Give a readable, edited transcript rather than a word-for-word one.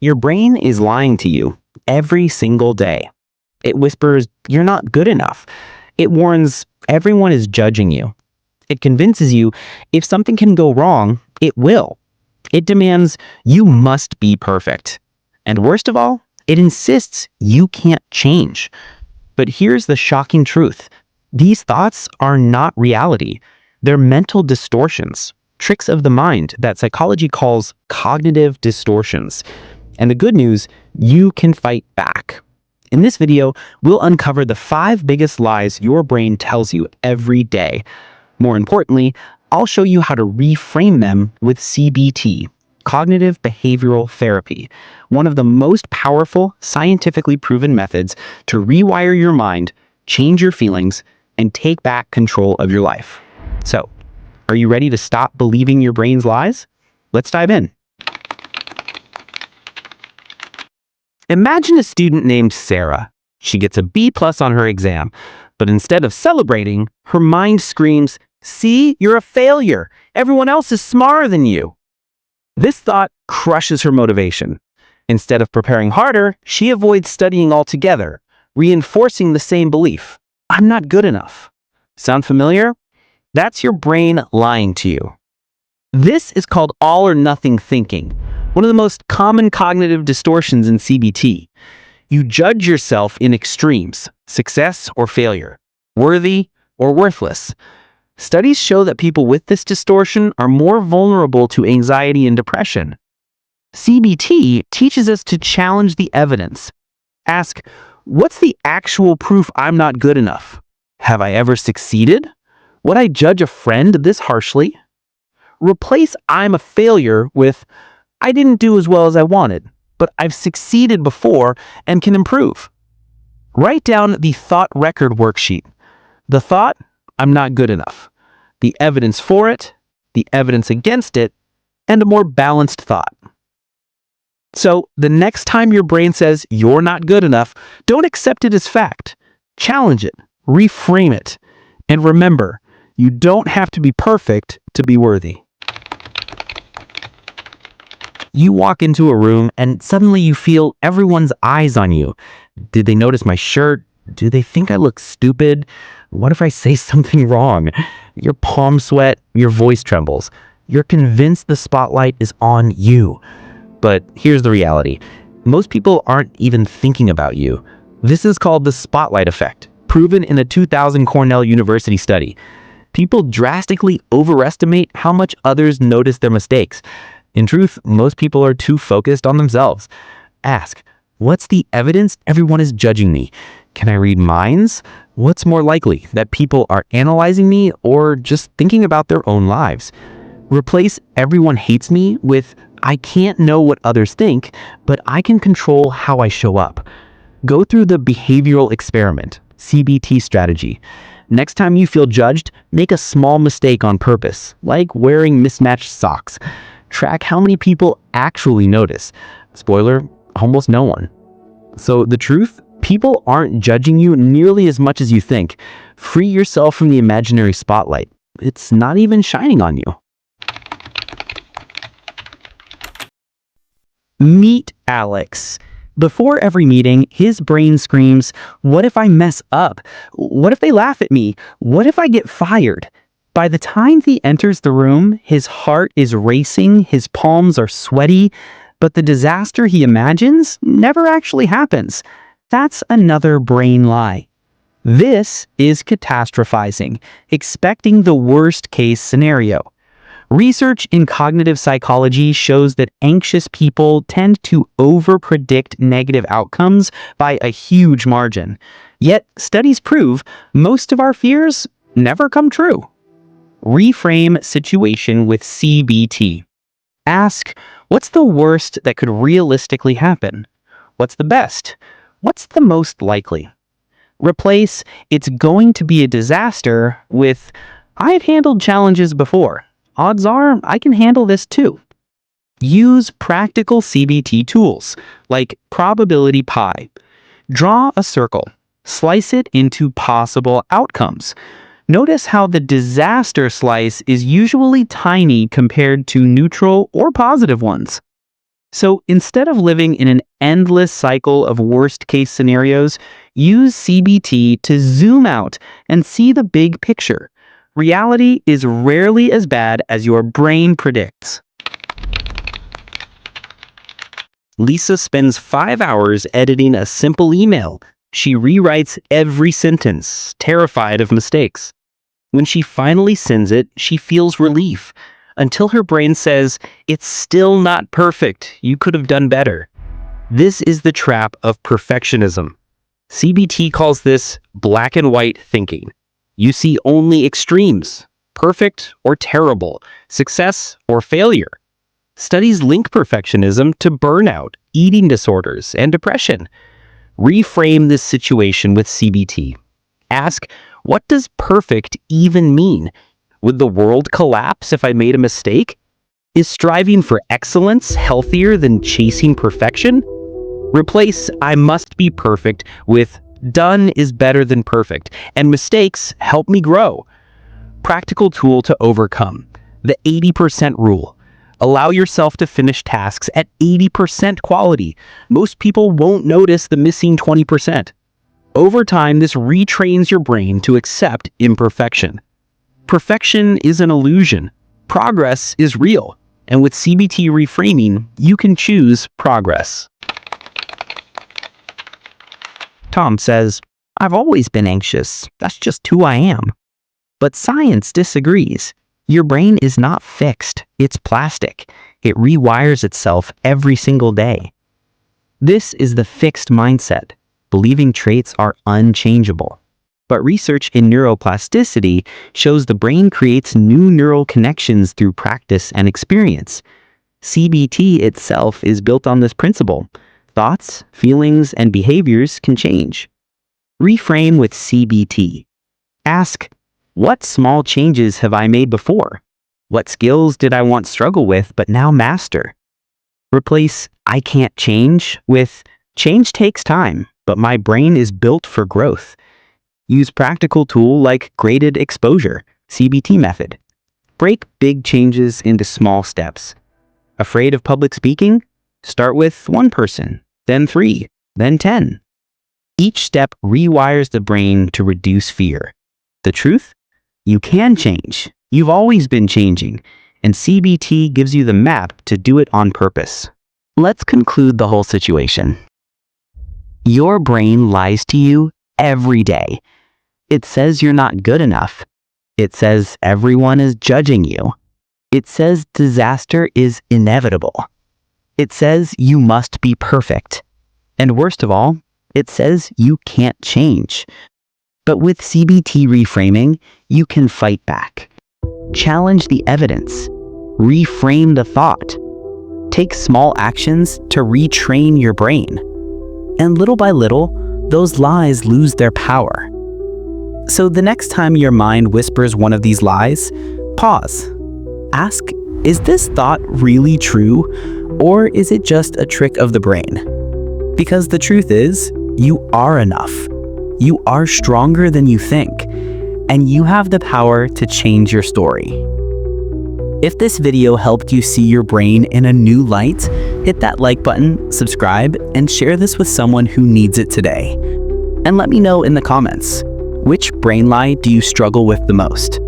Your brain is lying to you every single day. It whispers, "You're not good enough." It warns, "Everyone is judging you." It convinces you if something can go wrong, it will. It demands you must be perfect. And worst of all, it insists you can't change. But here's the shocking truth. These thoughts are not reality. They're mental distortions, tricks of the mind that psychology calls cognitive distortions. And the good news, you can fight back. In this video, we'll uncover the 5 biggest lies your brain tells you every day. More importantly, I'll show you how to reframe them with CBT, cognitive behavioral therapy, one of the most powerful, scientifically proven methods to rewire your mind, change your feelings, and take back control of your life. So, are you ready to stop believing your brain's lies? Let's dive in. Imagine a student named Sarah. She gets a B+ on her exam, but instead of celebrating, her mind screams, "See, you're a failure. Everyone else is smarter than you." This thought crushes her motivation. Instead of preparing harder, she avoids studying altogether, reinforcing the same belief. "I'm not good enough." Sound familiar? That's your brain lying to you. This is called all or nothing thinking, one of the most common cognitive distortions in CBT. You judge yourself in extremes, success or failure, worthy or worthless. Studies show that people with this distortion are more vulnerable to anxiety and depression. CBT teaches us to challenge the evidence. Ask, what's the actual proof I'm not good enough? Have I ever succeeded? Would I judge a friend this harshly? Replace "I'm a failure" with "I didn't do as well as I wanted, but I've succeeded before and can improve." Write down the thought record worksheet. The thought, "I'm not good enough," the evidence for it, the evidence against it, and a more balanced thought. So the next time your brain says you're not good enough, don't accept it as fact. Challenge it, reframe it, and remember, you don't have to be perfect to be worthy. You walk into a room and suddenly you feel everyone's eyes on you. Did they notice my shirt? Do they think I look stupid? What if I say something wrong? Your palms sweat, your voice trembles. You're convinced the spotlight is on you. But here's the reality. Most people aren't even thinking about you. This is called the spotlight effect, proven in a 2000 Cornell University study. People drastically overestimate how much others notice their mistakes. In truth, most people are too focused on themselves. Ask, what's the evidence everyone is judging me? Can I read minds? What's more likely, that people are analyzing me or just thinking about their own lives? Replace "everyone hates me" with "I can't know what others think, but I can control how I show up." Go through the behavioral experiment, CBT strategy. Next time you feel judged, make a small mistake on purpose, like wearing mismatched socks. Track how many people actually notice. Spoiler, almost no one. So the truth? People aren't judging you nearly as much as you think. Free yourself from the imaginary spotlight. It's not even shining on you. Meet Alex. Before every meeting, his brain screams, "What if I mess up? What if they laugh at me? What if I get fired?" By the time he enters the room, his heart is racing, his palms are sweaty, but the disaster he imagines never actually happens. That's another brain lie. This is catastrophizing, expecting the worst case scenario. Research in cognitive psychology shows that anxious people tend to overpredict negative outcomes by a huge margin. Yet, studies prove most of our fears never come true. Reframe situation with CBT. Ask, what's the worst that could realistically happen? What's the best? What's the most likely? Replace "it's going to be a disaster" with "I've handled challenges before. Odds are I can handle this too." Use practical CBT tools like probability pie. Draw a circle. Slice it into possible outcomes. Notice how the disaster slice is usually tiny compared to neutral or positive ones. So instead of living in an endless cycle of worst-case scenarios, use CBT to zoom out and see the big picture. Reality is rarely as bad as your brain predicts. Lisa spends 5 hours editing a simple email. She rewrites every sentence, terrified of mistakes. When she finally sends it, she feels relief, until her brain says, "It's still not perfect. You could have done better." This is the trap of perfectionism. CBT calls this black and white thinking. You see only extremes, perfect or terrible, success or failure. Studies link perfectionism to burnout, eating disorders, and depression. Reframe this situation with CBT. Ask, what does perfect even mean? Would the world collapse if I made a mistake? Is striving for excellence healthier than chasing perfection? Replace "I must be perfect" with "done is better than perfect," and "mistakes help me grow." Practical tool to overcome: the 80% rule. Allow yourself to finish tasks at 80% quality. Most people won't notice the missing 20%. Over time, this retrains your brain to accept imperfection. Perfection is an illusion. Progress is real. And with CBT reframing, you can choose progress. Tom says, "I've always been anxious. That's just who I am." But science disagrees. Your brain is not fixed. It's plastic. It rewires itself every single day. This is the fixed mindset, believing traits are unchangeable. But research in neuroplasticity shows the brain creates new neural connections through practice and experience. CBT itself is built on this principle. Thoughts, feelings, and behaviors can change. Reframe with CBT. Ask, what small changes have I made before? What skills did I once struggle with but now master? Replace "I can't change" with "change takes time, but my brain is built for growth." Use practical tool like graded exposure, CBT method. Break big changes into small steps. Afraid of public speaking? Start with 1 person, then 3, then 10. Each step rewires the brain to reduce fear. The truth? You can change. You've always been changing, and CBT gives you the map to do it on purpose. Let's conclude the whole situation. Your brain lies to you every day. It says you're not good enough. It says everyone is judging you. It says disaster is inevitable. It says you must be perfect. And worst of all, it says you can't change. But with CBT reframing, you can fight back. Challenge the evidence. Reframe the thought. Take small actions to retrain your brain. And little by little, those lies lose their power. So the next time your mind whispers one of these lies, pause. Ask, is this thought really true, or is it just a trick of the brain? Because the truth is, you are enough. You are stronger than you think, and you have the power to change your story. If this video helped you see your brain in a new light, hit that like button, subscribe, and share this with someone who needs it today. And let me know in the comments, which brain lie do you struggle with the most?